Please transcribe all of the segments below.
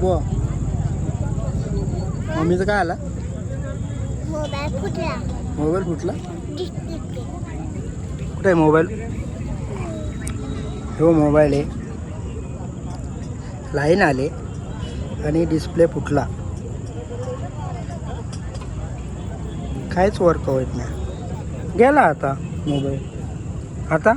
बुवा मम्मीचं काय आला? मोबाईल फुटला. मोबाईल फुटला? डिस्प्ले. कुठे आहे मोबाईल? हो मोबाईल आहे, लाईन आले आणि डिस्प्ले फुटला. काहीच वर्क होत नाही. गेला आता मोबाईल. आता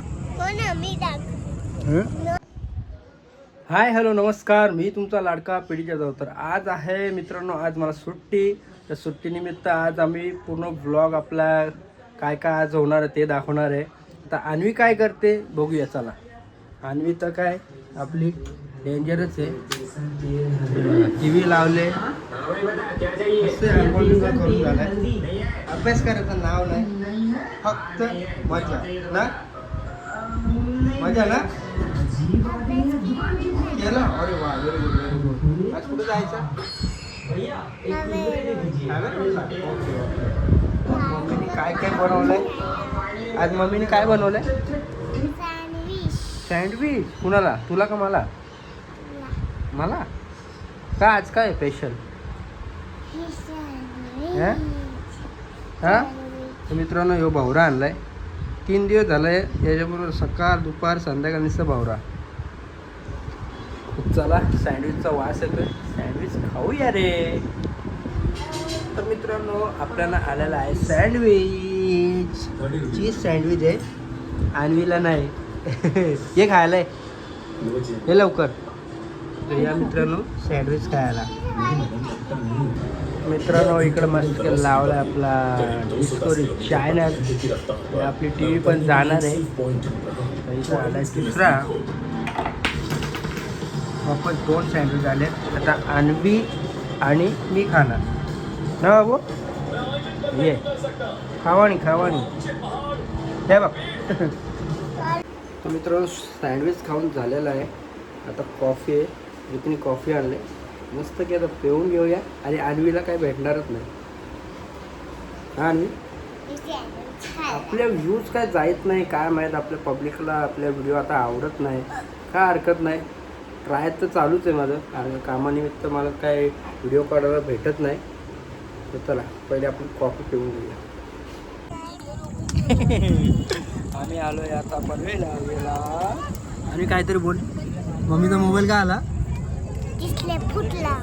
हाय हॅलो नमस्कार, मी तुमचा लाडका पिढीचा जाऊ. तर आज आहे मित्रांनो, आज मला सुट्टी. त्या सुट्टीनिमित्त आज आम्ही पूर्ण ब्लॉग आपला काय काय आज होणार आहे ते दाखवणार आहे. आता अन्वी काय करते बघूया चला. अन्वी तर काय आपली डेंजरच आहे. टी व्ही लावले, करून झालाय. अभ्यास करायचं नाव नाही, फक्त मजा ना, मजा ना. केला? अरे वा, व्हेरी गुड व्हेरी गुड. आज कुठे जायचं? मम्मीने काय काय बनवलंय आज? मम्मीने काय बनवलंय? सँडविच. कुणाला, तुला का मला? मला का? आज काय स्पेशल? हा तर मित्रांनो, ह्यो भावरा आणलाय. 3 दिवस झालाय याच्याबरोबर, सकाळ दुपार संध्याकाळ नुसतं भावरा. चला, सँडविचचा वास येतोय, सँडविच खाऊया रे. तर मित्रांनो, आपल्याला आलेला आहे सँडविच. चीज सँडविच आहे. अन्वीला नाही हे खायला आहे, हे लवकर. तर या मित्रांनो सँडविच खायला. मित्रांनो इकडं मस्त लावला आपला डिस्कवरी चॅनल. आपली टी व्ही पण जाणार आहे. इथं आला दुसरा. वापस 2 सँडविच आले. आता अन्वी आणि मी खाणार ना बाबू. ये खावानी खावानी हे बघ. तर मित्रांनो सँडविच खाऊन झालेला आहे. आता कॉफी आहे, इथे कॉफी आणले मस्त की आता पिऊन घेऊया. आणि अन्वीला काय भेटणारच नाही. हा अन्वी, आपल्या व्ह्यूज काय जायत नाही काय माहीत. आपल्या पब्लिकला आपल्या व्हिडिओ आता आवडत नाही. काय हरकत नाही, ट्राय तर चालूच आहे माझं. कारण कामानिमित्त मला काय व्हिडिओ काढायला भेटत नाही. तर चला पहिले आपण कॉफी पिऊन घेऊया. आम्ही आलोय आता पनवेलला गेला. आणि काहीतरी बोल. मम्मीचा मोबाईल का आला?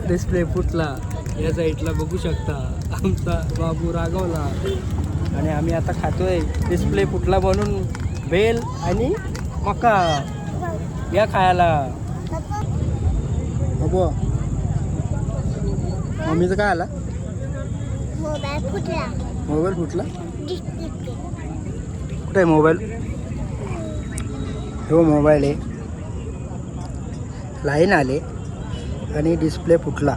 डिस्प्ले फुटला. या साईडला बघू शकता आमचा बाबू रागवला. आणि आम्ही आता खातोय डिस्प्ले फुटला म्हणून बेल आणि मका. या खायला. बाबू मम्मीचं काय आला? मोबाईल फुटला. कुठे आहे मोबाईल? हो मोबाईल आहे, लाईन आले आणि डिस्प्ले फुटला.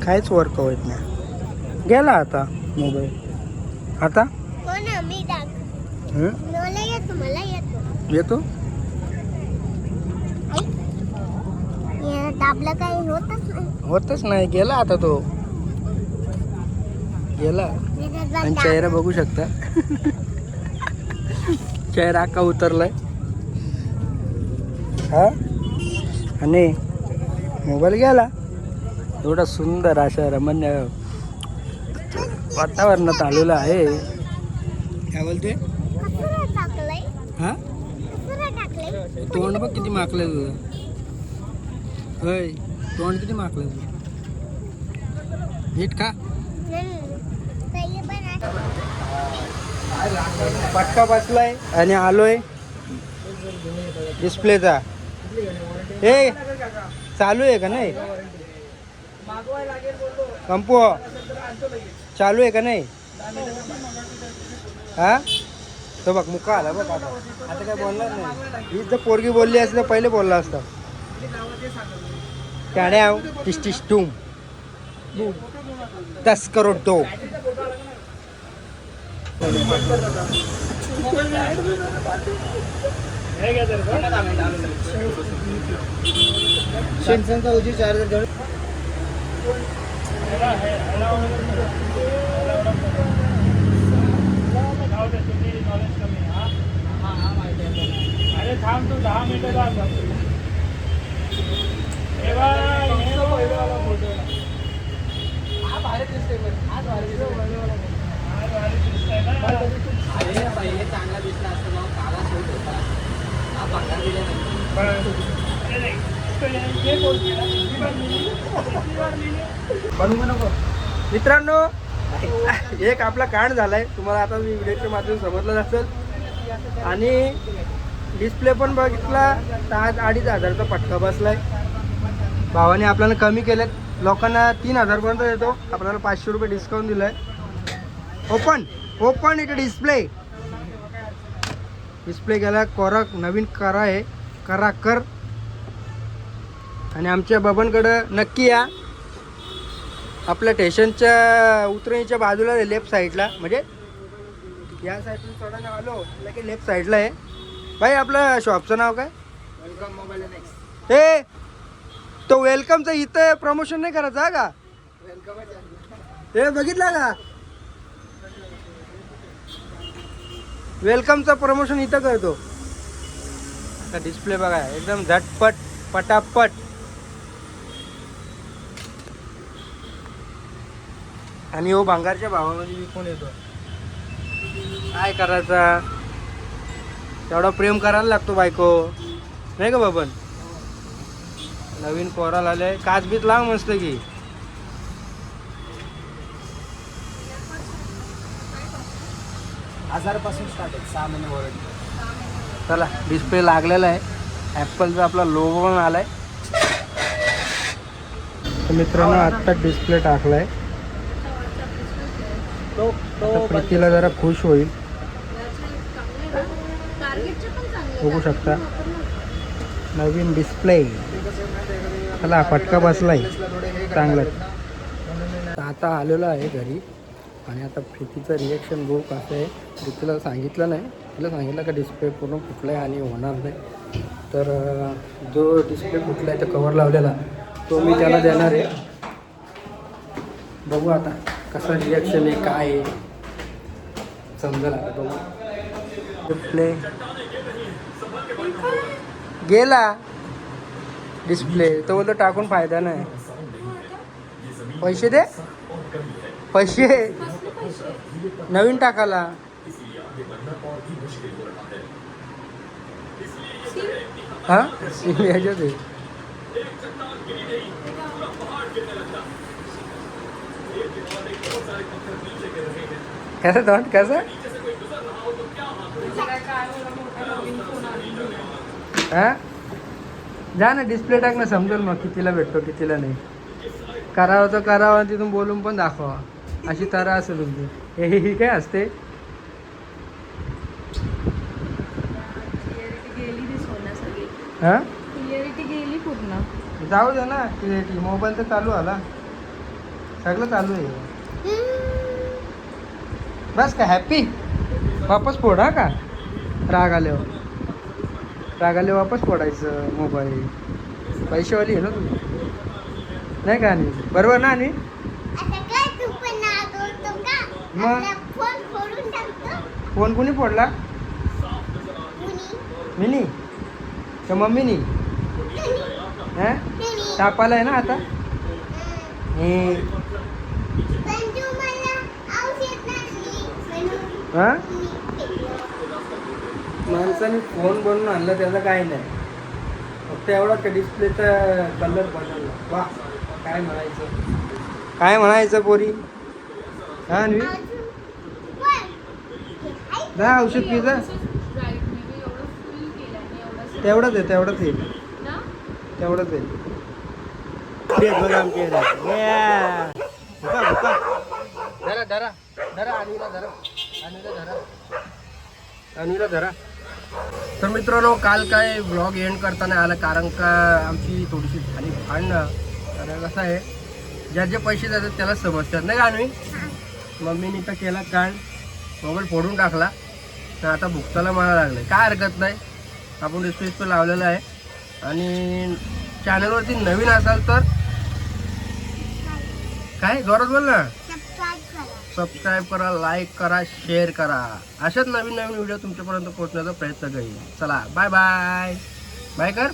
काहीच वर्क होत नाही. गेला आता मोबाईल. आता येतो. होतच नाही. गेला आता तो. गेला. आणि चेहरा बघू शकता. चेहरा अख्खा उतरलाय. हा आणि मोबाईल गेला. एवढा सुंदर अशा रमणीय वातावरणात आलेलं आहे. काय बोलते? हा तोंड बघ किती माकलंय तुझं. होय तोंड किती माकलंय तुझं. नीट का? पटका बसलाय आणि आलोय डिस्प्लेचा. हे चालू आहे का नाही? कंपो चालू आहे का नाही? हा तो बघ मुका आला बघ. आता काय बोलणार नाही. ही जर पोरगी बोलली असली तर पहिले बोलला असता. त्याने टिस्टिस टूम 10 करोड तो. सॅमसंगचा ओजी चार्जर घेऊन अरे थांब तू 10 मिनिटं. मित्रांनो, एक आपला कांड झालाय, तुम्हाला आता मी व्हिडिओच्या माध्यमातून समजलं असेल. आणि डिस्प्ले पण बघितला तर आज 2,500चा पटका बसलाय. भावाने आपल्याला कमी केलेत, लोकांना 3,000 पर्यंत देतो, आपल्याला 500 रुपये डिस्काउंट दिलाय. ओपन इथे डिस्प्ले गेला. कोरा नवीन करा आहे, कर. आणि आमच्या बबनकडं नक्की या. आपल्या स्टेशनच्या उतरणीच्या बाजूला आहे, लेफ्ट साईडला, म्हणजे या साईडला थोडा आलो की लेफ्ट साईडला आहे. भाई आपलं शॉपचं नाव काय? Welcome mobile next. हे तो वेलकमचं इथं प्रमोशन नाही करायचं हा का? हे बघितला का? वेलकमचं प्रमोशन इथं करतो. आता डिस्प्ले बघा, एकदम झटपट पटापट. आणि हो भांगारच्या भावामध्ये विकून येतो. काय करायचा, तेवढा प्रेम करायला लागतो बायको, नाही का बाबन? नवीन कोराल आले, काच बीत लाव मस्त की. पासून स्टार्ट आहे, 6 महिने वॉरंटी. चला, डिस्प्ले लागलेला आहे, ॲपलचा आपला लोगो पण आलाय. तर मित्रांनो, आत्ता डिस्प्ले टाकलाय. आता प्रीतीला जरा खुश होईल. बघू शकता नवीन डिस्प्ले. चला, फटका बसलाय चांगलाच. आता आलेलो आहे घरी आणि आता प्रीतीचं रिॲक्शन बघू कसं आहे. प्रीतीला सांगितलं नाही, तिला सांगितलं का डिस्प्ले पूर्ण फुटला आहे आणि होणार नाही. तर जो डिस्प्ले फुटला आहे, तो कवर लावलेला, तो मी त्याला देणार आहे. बघू आता कसं रिॲक्शन आहे, काय आहे समजेल आता. बघू. डिस्प्ले गेला, डिस्प्ले तो बोलतो टाकून फायदा नाही. पैसे दे, पैसे नवीन टाकाला. हा ह्याच्यात आहे. कसं तोंड कसं हा? जा ना, डिस्प्ले टाक ना, समजेल मग कितीला भेटतो कितीला नाही. करावं तर करावं आणि तिथून बोलून पण दाखवा, अशी तरा असेल तुमची. हे काय असते? हा, गेली पूर्ण. जाऊ दे ना, क्लिअरिटी. मोबाईल तर चालू आला, सगळं चालू आहे. बस का हॅपी? वापस फोड हा का? राग आले वापस फोडायचं मोबाईल. पैसेवाली आहे ना तू, नाही का? आणि बरोबर ना? आणि मग फोन कोणी फोडला? मिनी का मम्मीनी? हा, तापाला आहे ना आता. हा, माणसाने फोन बनवून आणला त्याचं काही नाही, फक्त एवढा का डिस्प्लेचा कलर बदलला. वा, काय म्हणायचं पोरी. हा, आणि जा औषध पी जा. तेवढंच आहे. बघा आमचे अनुला धरा. तर मित्रांनो, काल काय ब्लॉग एंड करताना आला, कारण का आमची थोडीशी झाली भांडणं. तर कसं आहे, ज्याचे पैसे जातात त्याला समजतात, नाही का? आणि मम्मीने तर केला कांड, मोबाईल फोडून टाकला. तर आता भुकताला मला लागलं. काय हरकत नाही, आपण डिस्प्ले लावलेला आहे. आणि चॅनलवरती नवीन असाल तर काय जोरात बोल ना, सबस्क्राईब करा, लाईक करा, शेअर करा. अशाच नवीन व्हिडिओ तुमच्यापर्यंत पोहोचण्याचा प्रयत्न करेल. चला, बाय बाय कर.